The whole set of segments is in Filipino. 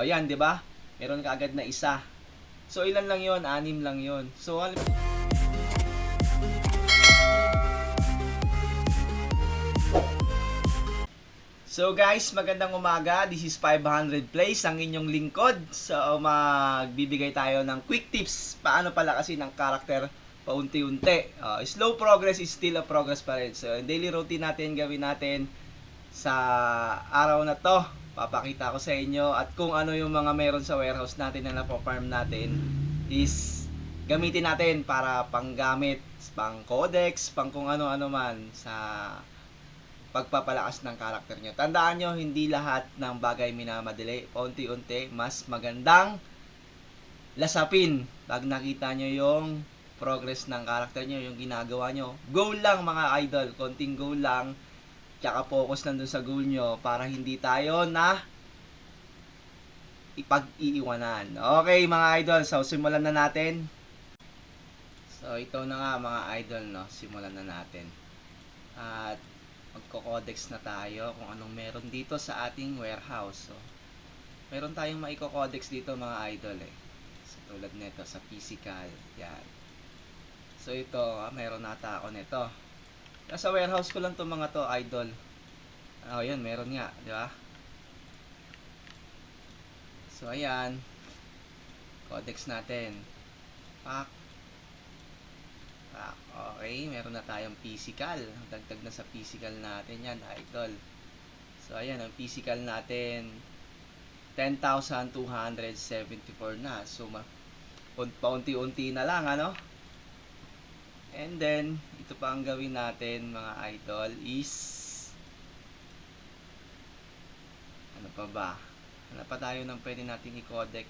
O yan, di ba? Meron ka agad na isa. So ilan lang yon? 6 lang yon. So guys, magandang umaga. This is 500 Plays, ang inyong lingkod. So magbibigay tayo ng quick tips paano palakasin ng karakter paunti-unti. Slow progress is still a progress pa rin. So daily routine natin, gawin natin sa araw na to. Papakita ko sa inyo at kung ano yung mga meron sa warehouse natin na napo-farm natin is gamitin natin para panggamit, pang codex, pang kung ano-ano man sa pagpapalakas ng karakter nyo. Tandaan nyo, hindi lahat ng bagay minamadali. Paunti-unti, mas magandang lasapin pag nakita nyo yung progress ng karakter nyo, yung ginagawa nyo. Goal lang mga idol, konting goal lang, tsaka focus lang dun sa goal nyo para hindi tayo na ipag-iiwanan. Okay mga idol, so simulan na natin. So ito na nga mga idol, no? Simulan na natin. At magko-codex na tayo kung anong meron dito sa ating warehouse. So, meron tayong maiko-codex dito mga idol eh. So, tulad nito sa physical. Yan. So, ito, meron nata ako nito. Nasa warehouse ko lang to mga to idol. Yun, meron nga. Di ba? So, ayan. Codex natin. Pak. Okay, meron na tayong physical. Dagdag na sa physical natin yan, idol. So, ayan, ang physical natin 10,274 na. So, paunti-unti na lang, ano? And then, ito pa ang gawin natin, mga idol, is ano pa ba? Ano pa tayo ng pwede nating i-codex?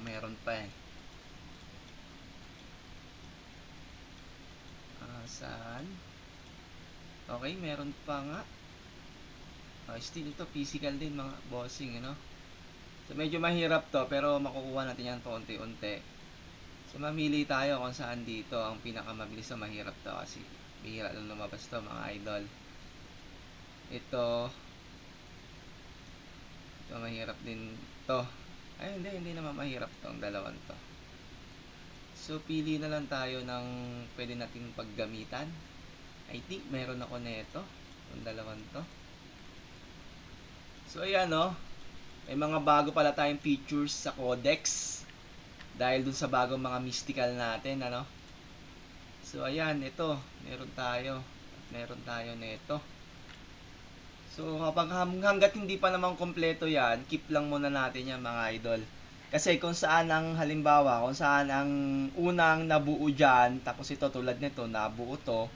Meron pa eh. Saan? Okay, meron pa nga. Still ito, physical din mga bossing, ano? So, medyo mahirap to, pero makukuha natin yan paunti-unti. So, mamili tayo kung saan dito ang pinakamabilis na mahirap to kasi bihira lang lumabas to, mga idol. Ito mahirap din to. Ay, hindi naman mahirap to, ang dalawang to. So, pili na lang tayo ng pwede nating paggamitan. I think meron ako nito. Yung dalawang to. So, ayan o. May mga bago pala tayong features sa codex. Dahil dun sa bagong mga mystical natin, ano. So, ayan. Ito. Meron tayo. Meron tayo nito. So, hanggat hindi pa naman kompleto yan, keep lang muna natin yan mga idol. Kasi kung saan ang halimbawa, kung saan ang unang nabuo dyan, tapos ito tulad nito, nabuo to,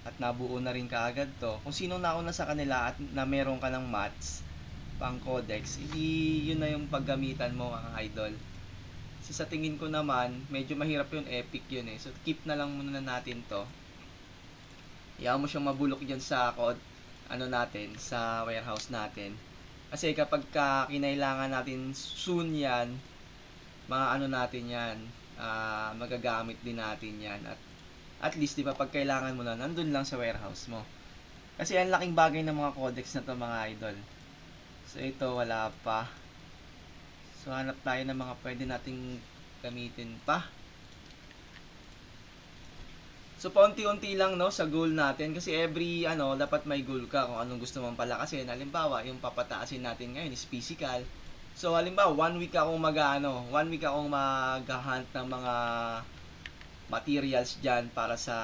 at nabuo na rin kaagad to. Kung sino nauna sa kanila at na meron ka ng mats, pang codex, hindi yun na yung paggamitan mo mga idol. So sa tingin ko naman, medyo mahirap yun, epic yun eh. So keep na lang muna natin to. Iyaw mo siyang mabulok dyan sa code, natin, sa warehouse natin. Kasi kapag kinailangan natin soon yan, natin yan, magagamit din natin yan at least di ba pag kailangan mo na nandun lang sa warehouse mo kasi ang laking bagay ng mga codex na to mga idol. So ito wala pa, so hanap tayo ng mga pwede nating gamitin pa. So paunti-unti lang no sa goal natin kasi every dapat may goal ka kung anong gusto mong palakasin. Halimbawa yung papataasin natin ngayon is physical. So, halimbawa, 1 week akong mag-hunt ng mga materials dyan para sa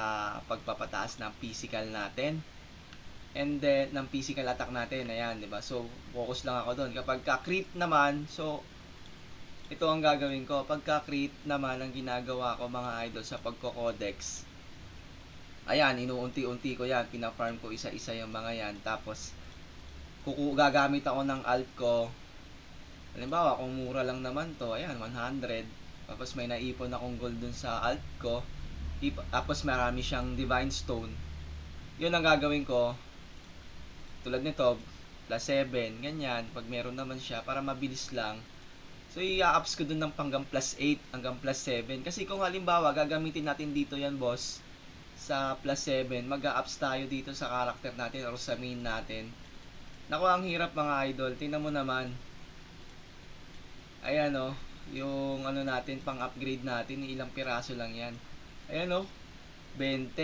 pagpapataas ng physical natin. And then, ng physical attack natin. Ayan, diba? So, focus lang ako doon. Kapag ka-crit naman, so, ito ang gagawin ko. Pagka crit naman, ang ginagawa ko mga idol sa pagko-codex. Ayan, inuunti-unti ko yan. Pina-farm ko isa-isa yung mga yan. Tapos, gagamit ako ng alt ko. Halimbawa, kung mura lang naman to, ayan, 100. Tapos may naipon akong gold dun sa alt ko. Tapos marami siyang divine stone. Yun ang gagawin ko. Tulad nito, plus 7, ganyan. Pag meron naman siya, para mabilis lang. So, i-ups ko dun ng hanggang plus 8, hanggang plus 7. Kasi kung halimbawa, gagamitin natin dito yan, boss, sa plus 7, mag-ups tayo dito sa character natin or sa main natin. Naku, ang hirap mga idol. Tingnan mo naman. Ayan o, yung ano natin, pang-upgrade natin, ilang piraso lang yan. Ayan o, 20.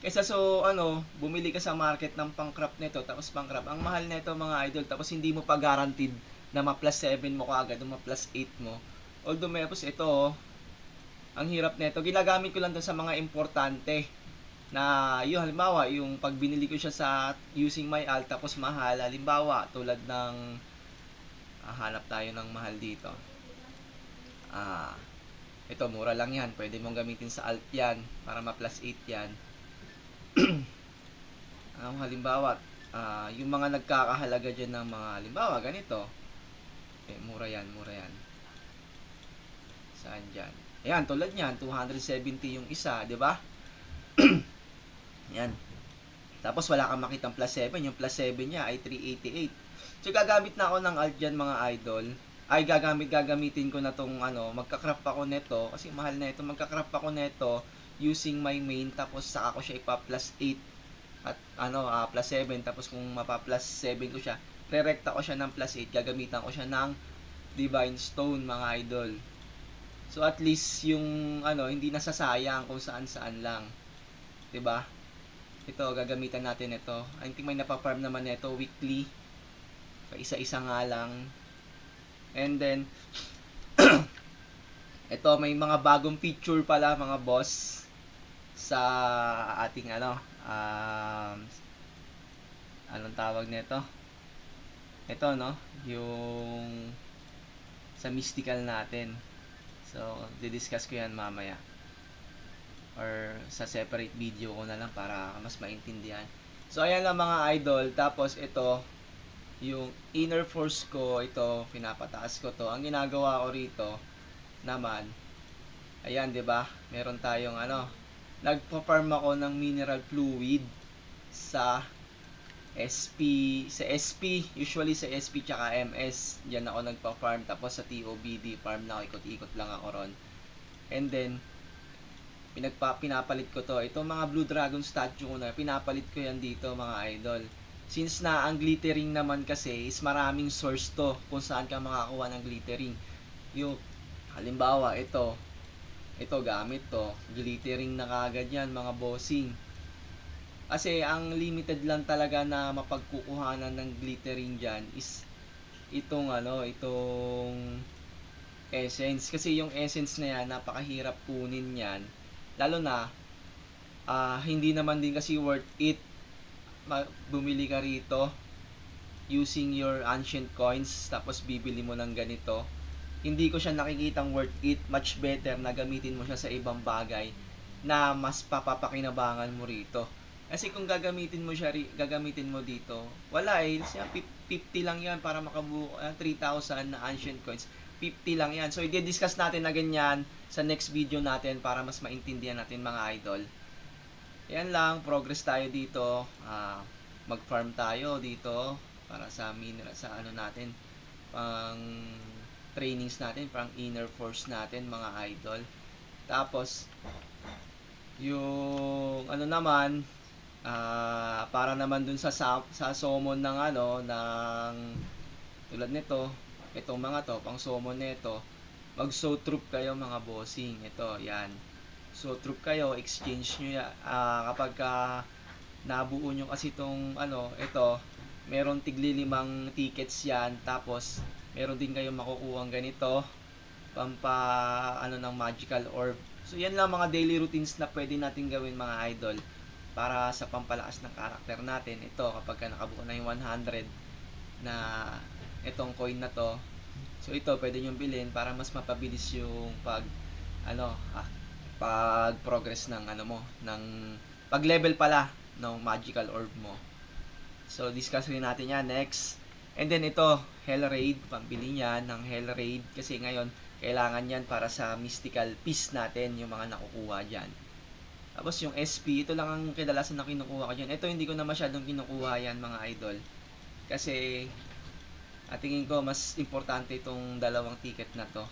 Kesa so, ano, bumili ka sa market ng pang-crop nito, tapos pang-crop. Ang mahal nito mga idol, tapos hindi mo pa guaranteed na ma-plus 7 mo kaagad, o ma-plus 8 mo. Although, tapos ito oh, ang hirap nito. Ginagamit ko lang to sa mga importante. Na, yung halimbawa, yung pag binili ko siya sa using my alt, tapos mahal, halimbawa, tulad ng, hanap tayo ng mahal dito. Ito, mura lang yan. Pwede mong gamitin sa alt yan, para ma-plus 8 yan. Halimbawa, yung mga nagkakahalaga dyan ng mga, halimbawa, ganito. Mura yan, mura yan. Saan dyan? Ayan, tulad niyan, 270 yung isa, di ba? Yan. Tapos wala kang makitang plus 7, yung plus 7 niya ay 388. So gagamit na ako ng alt dyan mga idol. Ay gagamitin ko na tong ano, magka-crop ako nito kasi mahal na ito. Magka-crop ako nito using my main, tapos saka ko siya ipa-plus 8 at ano, plus 7. Tapos kung mapa-plus 7 ko siya, re-recta ko siya ng plus 8, gagamitan ko siya ng Divine Stone mga idol. So at least yung ano, hindi nasasayang kung saan-saan lang. 'Di ba? Ito gagamitan natin ito. I think may napa-farm naman nito weekly. Isa-isa nga lang. And then ito may mga bagong feature pala mga boss sa ating ano, anong tawag nito? Ito no, yung sa mystical natin. So, didiscuss ko yan mamaya. Or sa separate video ko na lang para mas maintindihan. So, ayan lang mga idol. Tapos, ito, yung inner force ko, ito, pinapataas ko to. Ang ginagawa ko rito, naman, ayan, 'di ba? Meron tayong ano, nagpa-farm ako ng mineral fluid sa SP, usually sa SP tsaka MS, diyan ako nagpa-farm, tapos sa TOBD farm na ako, ikot-ikot lang ako ron. And then pinapalit ko to. Itong mga Blue Dragon statue ko na, pinapalit ko yan dito mga idol. Since na ang glittering naman kasi is maraming source to kung saan ka makakuha ng glittering. Yung halimbawa ito gamit to, glittering na kagad yan mga bossing. Kasi ang limited lang talaga na mapagkukuhanan ng glittering dyan is itong ano, itong essence. Kasi yung essence na yan, napakahirap kunin yan. Lalo na, hindi naman din kasi worth it bumili ka rito using your ancient coins, tapos bibili mo ng ganito. Hindi ko siya nakikitang worth it. Much better na gamitin mo siya sa ibang bagay na mas papapakinabangan mo rito. Kasi kung gagamitin mo dito, wala siya 50 lang yan para makabuo 3,000 na ancient coins. 50 lang yan. So, i-discuss natin na ganyan sa next video natin para mas maintindihan natin mga idol. Yan lang, progress tayo dito. Mag-farm tayo dito para sa ano natin, pang trainings natin, pang inner force natin mga idol. Tapos, yung ano naman, para naman dun sa summon ng ano, ng tulad nito, itong mga to, pang summon nito, mag-show troop kayo mga bossing. Ito, yan. So, troop kayo, exchange nyo yan. Kapag nabuo nyo kasi itong ano, ito, meron tigli 5 tickets yan. Tapos, meron din kayong makukuha ganito, ano ng magical orb. So, yan lang mga daily routines na pwede natin gawin mga idol para sa pampalakas ng karakter natin. Ito, kapag nakabuo na yung 100 na itong coin na to, so ito pwede nyo bilhin para mas mapabilis yung pag progress ng ano mo, ng pag level pala ng magical orb mo. So discuss rin natin yan next. And then ito, Hell Raid, pambili niyan ng Hell Raid kasi ngayon kailangan yan para sa mystical piece natin, yung mga nakukuha dyan. Tapos yung SP, ito lang ang kadalasan na kinukuha ko dyan. Ito hindi ko na masyadong kinukuha yan mga idol. Kasi tingin ko mas importante itong dalawang ticket na to.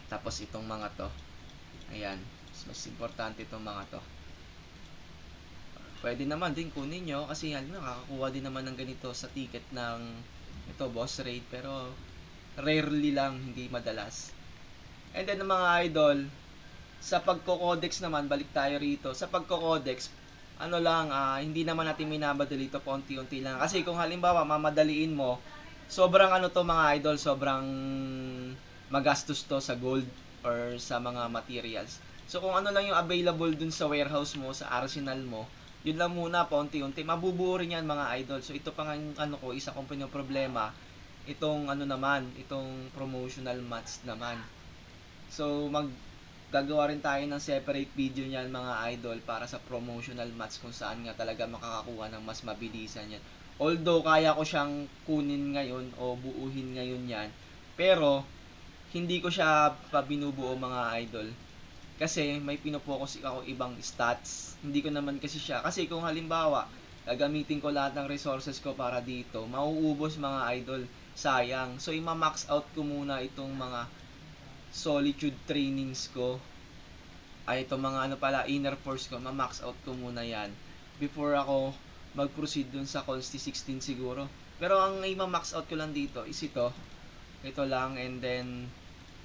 Tapos itong mga to. Ayan, mas importante itong mga to. Pwede naman din kunin nyo kasi nakakakuha din naman ng ganito sa ticket ng ito, boss raid. Pero rarely lang, hindi madalas. And then mga idol, sa pagko-codex naman, balik tayo rito. Sa pagko-codex, hindi naman natin minabadali ito, paunti-unti lang. Kasi kung halimbawa mamadaliin mo, sobrang mga idol, sobrang magastos to sa gold or sa mga materials. So kung ano lang yung available dun sa warehouse mo, sa arsenal mo, yun lang muna, paunti-unti. Mabubuo rin yan mga idol. So ito pa nga yung isa kong problema, itong itong promotional mats naman. So gagawa rin tayo ng separate video niyan mga idol para sa promotional mats kung saan nga talaga makakakuha ng mas mabilisan yan. Although kaya ko siyang kunin ngayon o buuhin ngayon yan, pero hindi ko siya pa binubuo mga idol. Kasi may pinopokus ako ibang stats. Hindi ko naman kasi siya. Kasi kung halimbawa, gagamitin ko lahat ng resources ko para dito, mauubos mga idol. Sayang. So, ima-max out ko muna itong mga solitude trainings ko. Ay, itong mga inner force ko. Ma-max out ko muna yan. Before ako mag-proceed dun sa Consti 16 siguro. Pero ang ima-max out ko lang dito is ito. Ito lang. And then,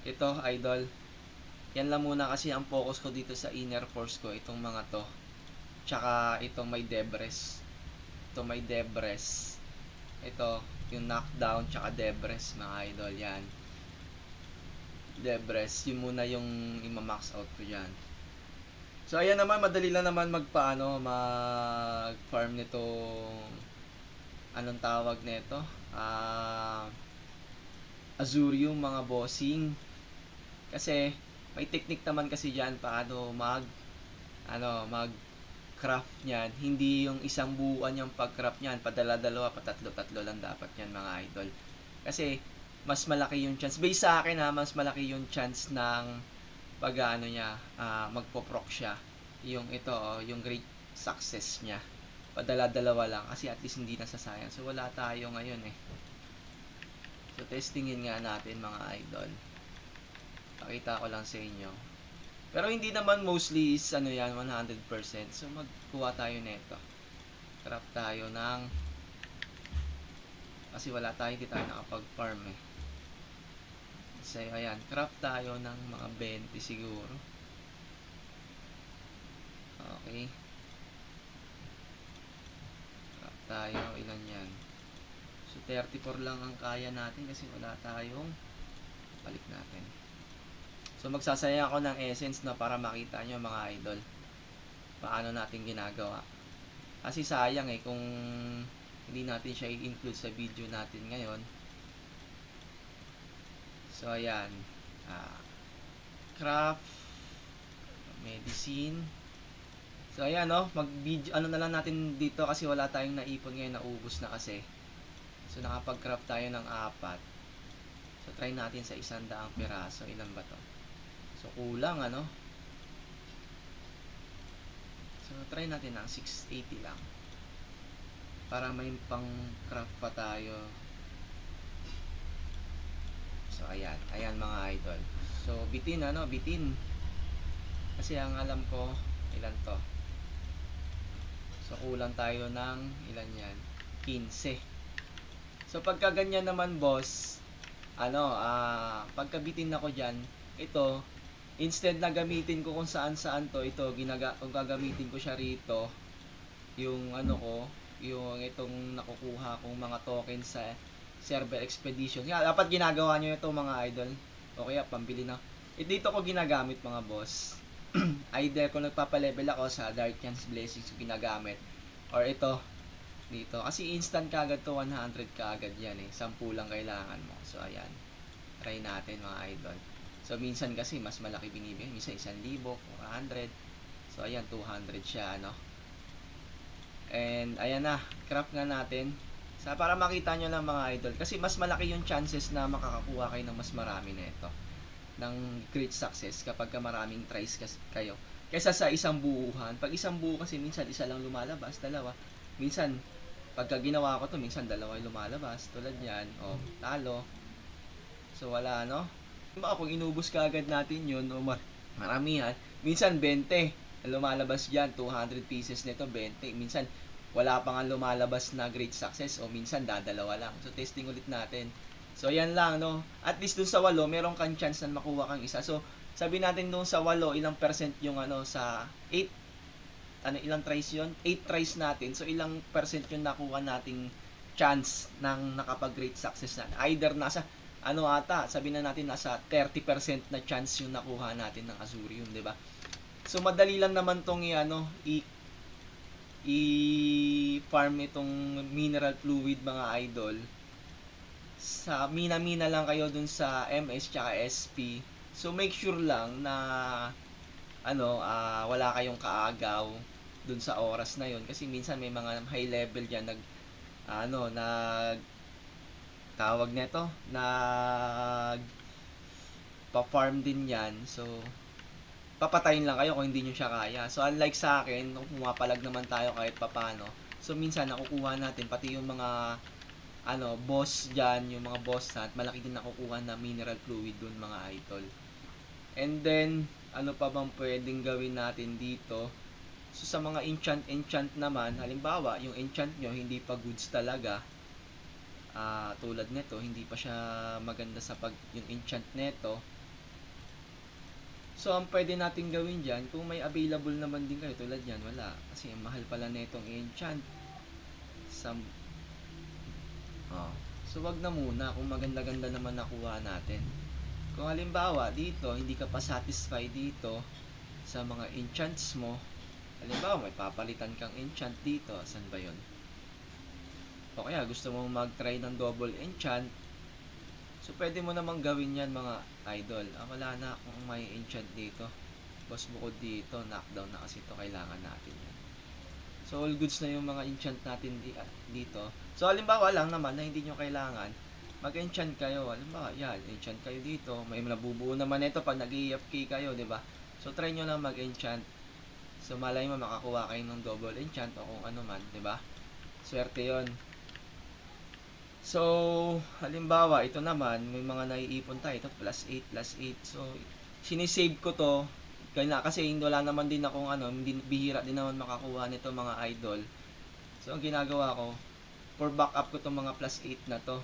ito, idol. Yan lang muna kasi ang focus ko dito sa inner force ko. Itong mga to. Tsaka itong may Debres. Ito may Debres. Ito, yung knockdown tsaka Debres mga idol. Yan. Debres. Yun muna yung ima-max out ko dyan. So ayan naman, madali lang naman mag-farm nito. Anong tawag nito? Azurium mga bossing. Kasi may technique naman kasi diyan paano mag-craft niyan. Hindi yung isang buuan yung pag-craft niyan, padala-dalawa, patatlo-tatlo lang dapat niyan mga idol. Kasi mas malaki yung chance. Based sa akin mas malaki yung chance ng magpo-proc siya. Yung yung great success niya. Padala-dalawa lang kasi at least hindi nasasayang. So wala tayo ngayon eh. So testingin nga natin mga idol. Pakita ko lang sa inyo. Pero hindi naman mostly is 100%. So magkuha tayo nito. Craft tayo ng kasi wala tayo, hindi tayo nakapag-farm eh. So ayan, craft tayo ng mga 20 siguro. Okay. Craft tayo, ilan yan? So 34 lang ang kaya natin kasi wala tayong balik natin. So magsasaya ako ng essence para makita nyo mga idol paano natin ginagawa. Kasi sayang kung hindi natin siya i-include sa video natin ngayon. So ayan, craft, medicine. So ayan mag-video na lang natin dito kasi wala tayong naipon ngayon, naubos na kasi. So nakapag-craft tayo ng 4. So try natin sa 100 piraso. Ilan ba to? So kulang So try natin ng 680 lang. Para may pang craft pa tayo. So ayan, mga idol. So bitin bitin. Kasi ang alam ko ilan to. So kulang tayo ng ilan yan? 15. So pagka ganyan naman boss, pagkabitin ako diyan, ito instead na gamitin ko kung saan-saan to, kung gagamitin ko siya rito, yung yung itong nakukuha kong mga tokens sa server expedition. Dapat ginagawa nyo ito mga idol. O kaya pambili na. Dito ko ginagamit mga boss. Either kung nagpapalevel ako sa Dark Chance Blessings ko ginagamit. Or ito, dito. Kasi instant kagad to, 100 kagad yan 10 lang kailangan mo. So ayan. Try natin mga idol. So minsan kasi mas malaki binibigay. Minsan 1,000, 400. So ayan, 200 siya And ayan na, craft nga natin. Para makita nyo lang mga idol. Kasi mas malaki yung chances na makakakuha kayo ng mas marami na ito. Ng great success kapag maraming tries kayo. Kaysa sa isang buuhan. Pag isang buo kasi minsan isa lang lumalabas, dalawa. Minsan, pagka ginawa ko to, minsan dalawa yung lumalabas. Tulad yan, talo. So wala kung inubos ka agad natin yun, maramihan. Minsan 20 lumalabas dyan, 200 pieces nito, 20. Minsan wala pa nga lumalabas na great success o minsan dadalawa lang. So testing ulit natin. So, yan lang, no? At least dun sa 8, meron kang chance na makuha kang isa. So, sabi natin dun sa 8, ilang percent yung sa 8, ilang tries yun? 8 tries natin. So, ilang percent yung nakuha nating chance ng nakapag-great success na. Either nasa, sabi na natin nasa 30% na chance yung nakuha natin ng Azurium, di ba? So, madali lang naman tong i-farm itong mineral fluid, mga idol. Sa mina-mina lang kayo dun sa MS tsaka SP. So make sure lang na wala kayong kaagaw dun sa oras na yon, kasi minsan may mga high level diyan nag tawag nito, pa-farm din yan. So papatayin lang kayo kung hindi nyo siya kaya. So unlike sa akin, kung pumapalag naman tayo kahit papano, so minsan nakukuha natin pati yung mga boss dyan, yung mga boss at malaki din nakukuha na mineral fluid dun, mga idol. And then, ano pa bang pwedeng gawin natin dito? So, sa mga enchant naman, halimbawa, yung enchant nyo, hindi pa goods talaga. Tulad nito, hindi pa siya maganda yung enchant neto. So, ang pwede natin gawin dyan, kung may available naman din kayo, tulad yan, wala. Kasi, mahal pala netong enchant. So wag na muna kung maganda-ganda naman nakuha natin. Kung halimbawa dito hindi ka pa satisfied dito sa mga enchants mo, halimbawa may papalitan kang enchant dito, saan ba yon? O kaya gusto mong mag-try ng double enchant, so pwede mo namang gawin yan, mga idol. Wala na akong may enchant dito, boss, bukod dito knockdown na kasi ito, kailangan natin yan. So all goods na yung mga enchant natin dito. So halimbawa lang naman na hindi nyo kailangan, mag-enchant kayo. Halimbawa, yan, enchant kayo dito. May nabubuo naman ito pag nag-EFK kayo, di ba? So try nyo lang mag-enchant. So malay mo makakuha kayo ng double enchant o kung ano man, di ba? Swerte 'yon. So halimbawa, ito naman, may mga naiipon tayo. Ito plus 8. So sinisave ko to. Kasi wala naman din akong bihira din naman makakuha nito, mga idol. So ang ginagawa ko, for backup ko itong mga plus 8 na to,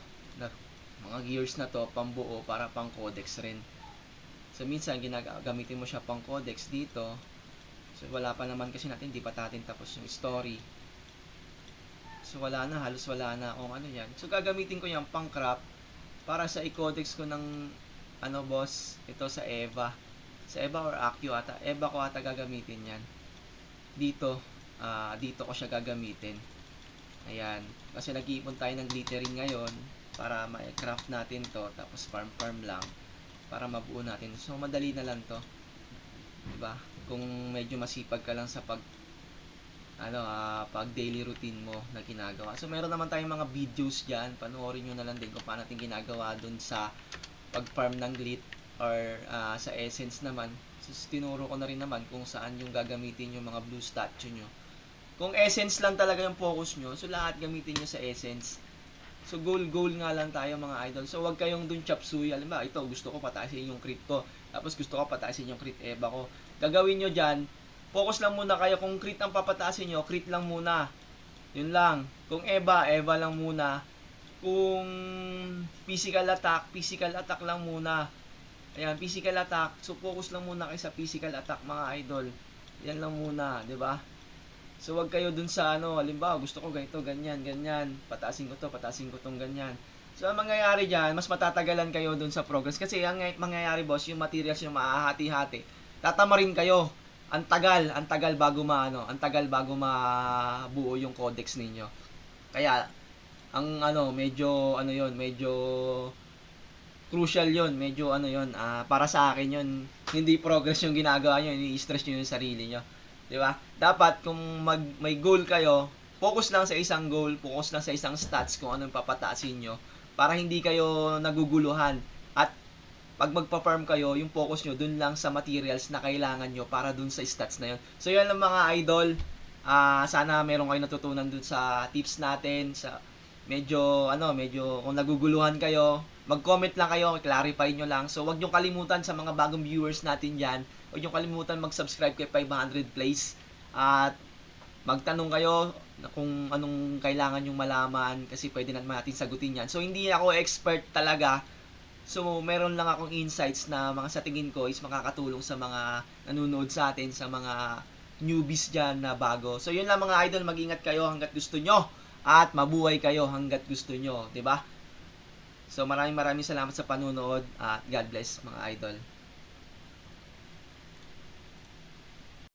mga gears na to, pambuo para pang codex rin. So minsan gamitin mo siya pang codex dito. So wala pa naman kasi natin, hindi pa natin tapos yung story. So halos wala na akong yan. So gagamitin ko yung pang craft para sa i-codex ko ng boss, ito sa Eva. Sa Eva or Accio ata. Eva ko ata gagamitin yan. Dito ko siya gagamitin. Ayan. Kasi nag-iipon tayo ng glittering ngayon para ma-craft natin to. Tapos farm lang para mabuo natin. So madali na lang to. Diba? Kung medyo masipag ka lang sa pag daily routine mo na ginagawa. So meron naman tayong mga videos diyan. Panoorin niyo na lang din kung paano natin ginagawa dun sa pag-farm ng glit or sa essence naman. So tinuro ko na rin naman kung saan yung gagamitin yung mga blue statue nyo. Kung essence lang talaga yung focus nyo, so lahat gamitin nyo sa essence. So goal nga lang tayo, mga idol. So wag kayong dun chop suey. Alam ba, ito gusto ko pataasin yung crit ko, tapos gusto ko pataasin yung crit Eva ko. Gagawin nyo dyan, focus lang muna kayo. Kung crit ang papataasin nyo, crit lang muna. Yun lang. Kung Eva lang muna. Kung physical attack lang muna. Ayan, physical attack. So focus lang muna kayo sa physical attack, mga idol. Yan lang muna, 'di ba? So wag kayo dun sa halimbawa, gusto ko ganito, ganyan. Pataasin ko tong ganyan. So ang mangyayari diyan, mas matatagalan kayo dun sa progress kasi ang mangyayari, boss, yung materials yung maahati-hati. Tatama rin kayo. Ang tagal bago mabuo yung codex ninyo. Kaya ang medyo crucial yon, medyo para sa akin yon, hindi progress yung ginagawa nyo, ini-stress nyo yung sarili nyo, di ba? Dapat kung may goal kayo, focus lang sa isang goal, focus lang sa isang stats kung anong papataasin nyo, para hindi kayo naguguluhan. At pag magpa-farm kayo, yung focus nyo dun lang sa materials na kailangan nyo para dun sa stats na yon. So yan lang, mga idol. Sana meron kayo natutunan dun sa tips natin. Sa medyo kung naguguluhan kayo, mag-comment lang kayo, clarify nyo lang. So wag nyo kalimutan sa mga bagong viewers natin dyan, wag nyo kalimutan mag-subscribe kay 500 plays. At magtanong kayo, na kung anong kailangan yung malaman kasi pwede naman natin sagutin yan. So, hindi ako expert talaga. So, meron lang akong insights na mga sa tingin ko is makakatulong sa mga nanonood sa atin, sa mga newbies dyan na bago. So, yun lang mga idol, mag-ingat kayo hanggat gusto nyo at mabuhay kayo hanggat gusto nyo, 'di ba? So, maraming salamat sa panunood at God bless mga idol.